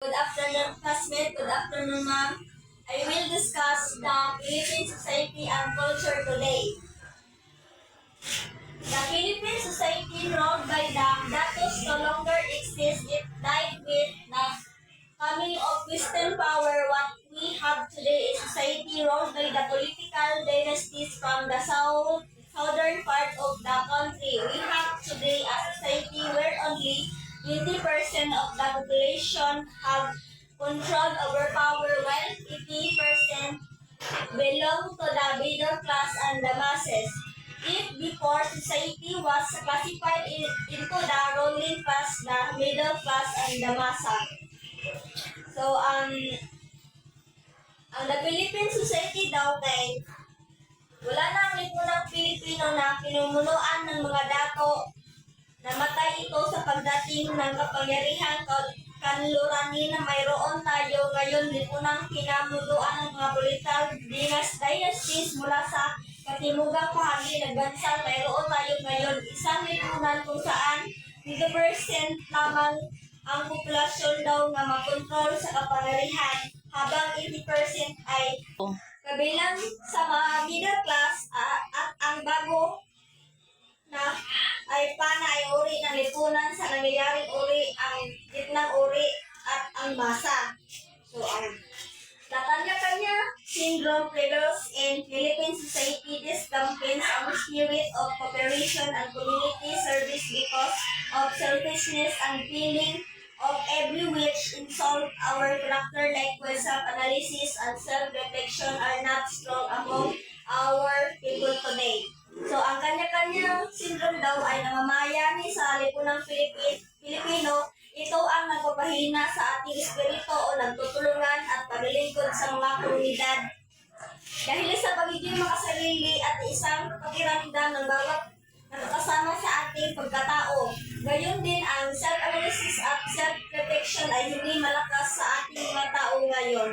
Good afternoon, classmate. Good afternoon, ma'am. I will discuss the Philippine society and culture today. The Philippine society ruled by the Datos no longer exists. It died with the coming of Western power. What we have today is society ruled by the political dynasties from the southern part of the country. We have today a society where only 20% of the population have control over power, while 80% belong to the middle class and the masses. If before society was classified into the ruling class, the middle class, and the masa. So, ang the Philippine society daw kay wala na ang lipunang Pilipino na pinumunuan ng mga dato. Namatay ito sa pagdating ng kapangyarihan kanlurani na mayroon tayo ngayon lipunang kinamuduan ng mga political dynasties mula sa katimugang bahagi ng bansa. Mayroon tayo ngayon isang lipunan kung saan 20% lamang ang populasyon daw na makontrol sa kapangyarihan, habang 80% ay kabilang sa mga middle class at ang bago na ay uri ng lipunan sa nangyayaring uri, ang gitnang uri at ang masa. So, the kanya-kanya syndrome prevails in Philippine society. This dampens our spirit of cooperation and community service because of selfishness and feeling of every which insult our character. Likewise, self-analysis and self-reflection are not strong among our people today. So, ang kanya-kanyang syndrome daw ay namamayani sa lipunang Pilipino. Ito ang nagpapahina sa ating espiritu o nagtutulungan at paglilingkod sa mga komunidad. Dahil sa pagiging makasarili at isang pakiramdam ng bawat nakakasama sa ating pagkatao. Gayon din ang self-analysis at self-reflection ay hindi malakas sa ating mga tao ngayon.